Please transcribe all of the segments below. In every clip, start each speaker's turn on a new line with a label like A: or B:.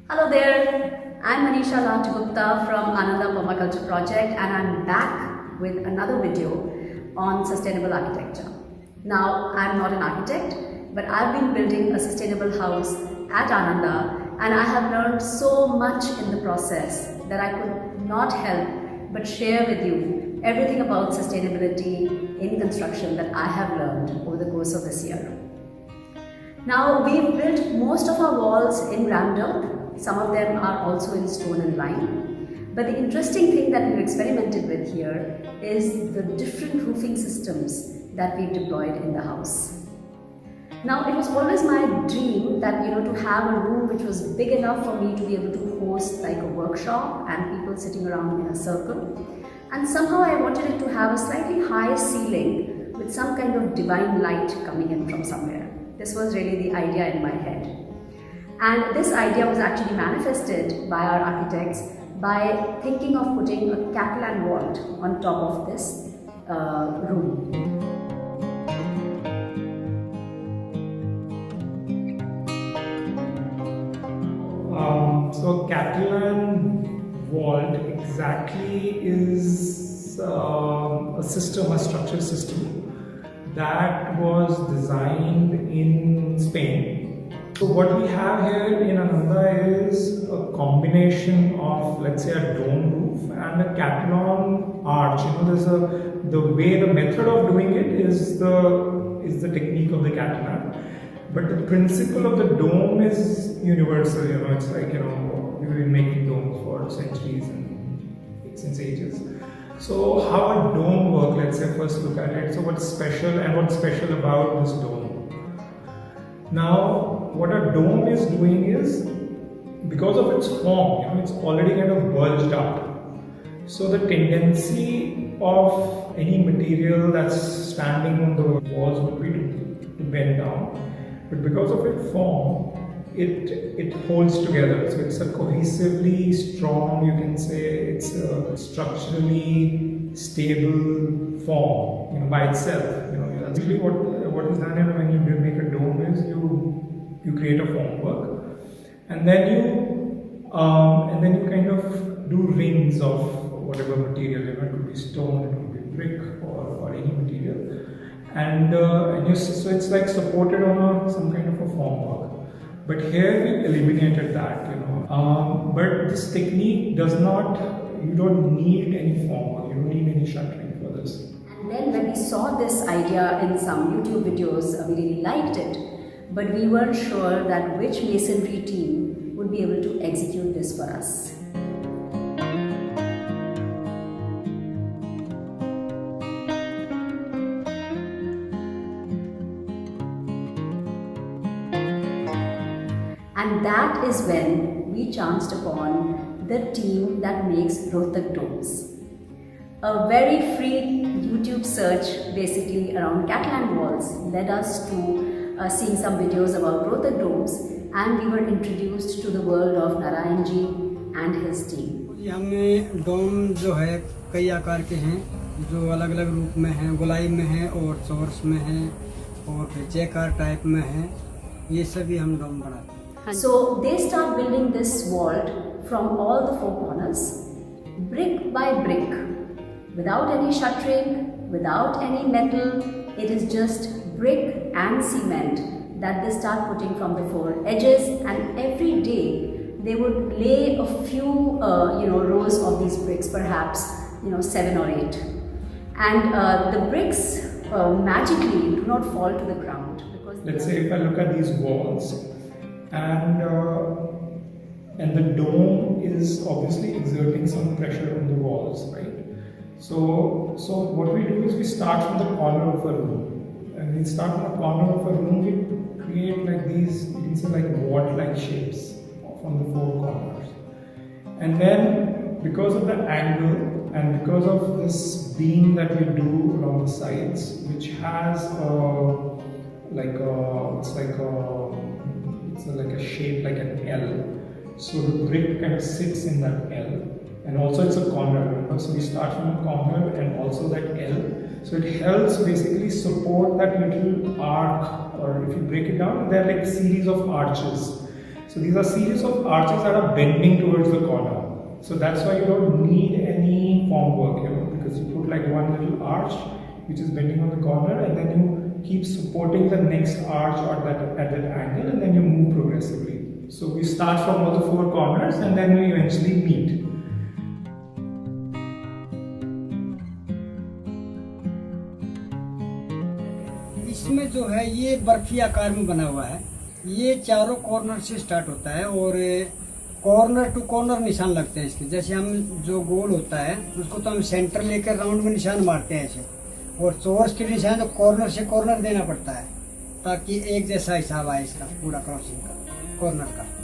A: Hello there, I'm Manisha Gupta from Ananda Permaculture Project, and I'm back with another video on sustainable architecture. Now, I'm not an architect, but I've been building a sustainable house at Ananda, and I have learned so much in the process that I could not help but share with you everything about sustainability in construction that I have learned over the course of this year. Now, we've built most of our walls in rammed earth. Some of them are also in stone and lime. But the interesting thing that we've experimented with here is the different roofing systems that we've deployed in the house. Now, it was always my dream that to have a room which was big enough for me to be able to host like a workshop and people sitting around in a circle. And somehow I wanted it to have a slightly high ceiling with some kind of divine light coming in from somewhere. This was really the idea in my head. And this idea was actually manifested by our architects by thinking of putting a Catalan vault on top of this room.
B: So Catalan vault exactly is a system, a structural system that was designed in Spain. So what we have here in Ananda is a combination of, let's say, a dome roof and a Catalan arch. The way, the method of doing it is the technique of the Catalan, but the principle of the dome is universal. It's like we've been making domes for centuries and since ages. So how a dome works? Let's say first look at it. So what's special about this dome? Now, what a dome is doing is, because of its form, it's already kind of bulged up. So the tendency of any material that's standing on the walls would be to bend down. But because of its form, it holds together. So it's a cohesively strong, you can say, it's a structurally stable form, by itself. That's really what is done when you make a dome is you create a formwork, and then you kind of do rings of whatever material. It could be stone, it could be brick, or any material, and so it's like supported on some kind of a formwork. But here we eliminated that, But this technique does not. You don't need any formwork. You don't need any shuttering for this.
A: And then when we saw this idea in some YouTube videos, we really liked it, but we weren't sure that which masonry team would be able to execute this for us. And that is when we chanced upon the team that makes Rohtak Domes. A very free YouTube search basically around Catalan walls led us to seeing some videos about Rohtak Domes, and we were introduced to the world of Narayan ji and his team.
C: हमने डोम जो है कई आकार के हैं, जो अलग अलग रूप में हैं, गोलाई में हैं और चौरस में हैं और फिर चेकार टाइप में हैं, ये सभी हम डोम बनाते हैं.
A: So they start building this vault from all the four corners, brick by brick, without any shuttering, without any metal. It is just brick and cement that they start putting from the four edges, and every day they would lay a few rows of these bricks, perhaps 7 or 8, and the bricks magically do not fall to the ground. Because
B: let's say if I look at these walls, and the dome is obviously exerting some pressure on the walls, right? So what we do is we start from the corner of a room, and we start from the corner of a room. We create like these, you can say, like wart-like shapes from the four corners, and then because of the angle and because of this beam that we do along the sides, which has it's like a shape like an L. So the brick kind of sits in that L, and also it's a corner. So we start from a corner and also that L. So it helps basically support that little arc, or if you break it down, they're like a series of arches. So So these are series of arches that are bending towards the corner. So that's why you don't need any formwork, because you put like one little arch which is bending on the corner, and then you keep supporting the next arch or at that angle, and then you move progressively. So we start from all the four corners and then we eventually meet.
C: इसमें जो है ये बर्फी आकार में बना हुआ है। ये चारों कॉर्नर से स्टार्ट होता है और कॉर्नर टू कॉर्नर निशान लगते हैं इसके। जैसे हम जो गोल होता है उसको तो हम सेंटर लेकर राउंड में निशान मारते हैं ऐसे, और चौरस के निशान तो कॉर्नर से कॉर्नर देना पड़ता है ताकि एक जैसा हिसाब आए इसका पूरा क्रॉसिंग का कॉर्नर का।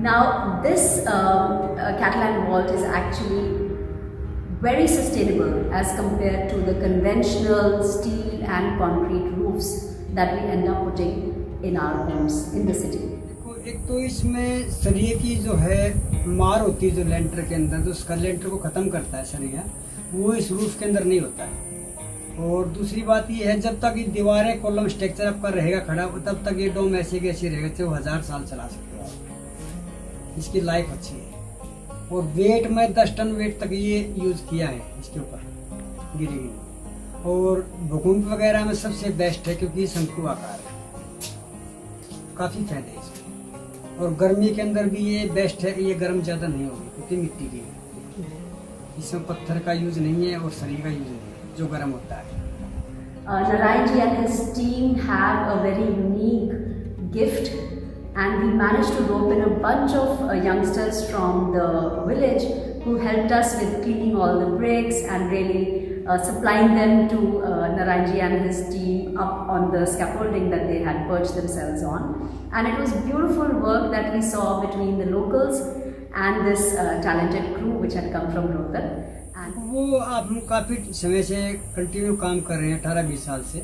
A: Now, this Catalan vault is actually very sustainable as compared to the conventional steel and concrete roofs that we end up putting in our homes in the city.
C: एक तो इसमें सरिये की जो है मार होती है जो लेंटर के अंदर, जो उसका लेंटर को ख़त्म करता है सरिया, वो इस रूफ के अंदर नहीं होता है। और दूसरी बात ये है, जब तक ये दीवारें कॉलम स्ट्रक्चर आपका रहेगा खड़ा, तब तक ये डोम ऐसे के ऐसे रहेगा, चाहे वो 1000 साल चला सकते हो। इसकी लाइफ अच्छी है और वेट में 10 टन वेट तक ये यूज़ किया है इसके ऊपर गिरेगी। और भूकंप वगैरह में सबसे बेस्ट है क्योंकि शंकु आकार है, काफ़ी फायदे हैं इसमें। और गर्मी के अंदर भी ये बेस्ट है, ये गर्म ज़्यादा नहीं होगी क्योंकि मिट्टी की है। इसमें पत्थर का यूज़ नहीं है और सरिये का यूज़ नहीं है जो गर्म होता है।
A: Narayan ji and his team have a very unique gift, and we managed to rope in a bunch of youngsters from the village who helped us with cleaning all the bricks and really supplying them to Narayan ji and his team up on the scaffolding that they had perched themselves on. And it was beautiful work that we saw between the locals and this talented crew which had come from Rohtak.
C: वो आप हम काफ़ी समय से continue काम कर रहे हैं, 18-20 साल से।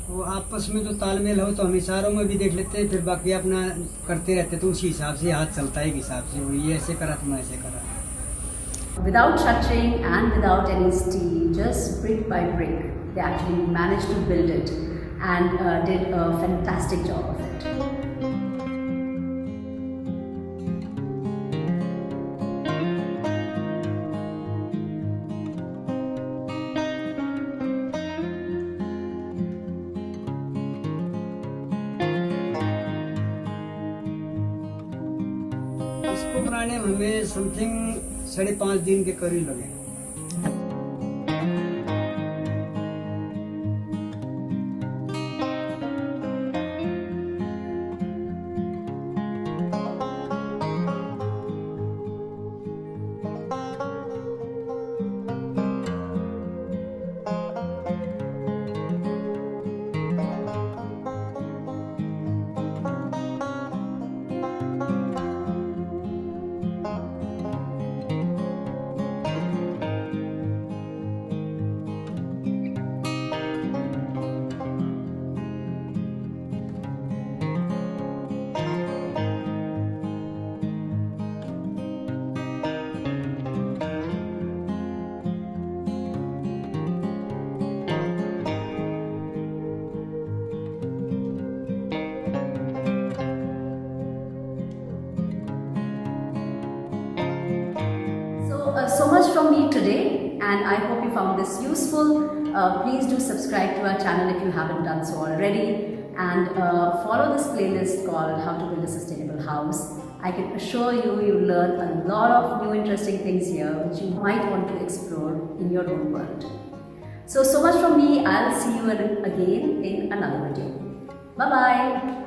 C: तो आपस में जो तालमेल हो तो हम इशारों में भी देख लेते हैं, फिर बाकी अपना करते रहते, तो उसी हिसाब से हाथ चलता है एक हिसाब से, वो ये ऐसे करा तो मैं ऐसे करा।
A: Without shuttering and without any steel, just brick by brick, they actually managed to build it and did a fantastic job of it.
C: इसको बनाने में हमें समथिंग 5.5 दिन के करीब लगे।
A: So much from me today, and I hope you found this useful. Please do subscribe to our channel if you haven't done so already, and follow this playlist called How to Build a Sustainable House. I can assure you, you'll learn a lot of new interesting things here which you might want to explore in your own world. So much from me. I'll see you again in another video. Bye bye.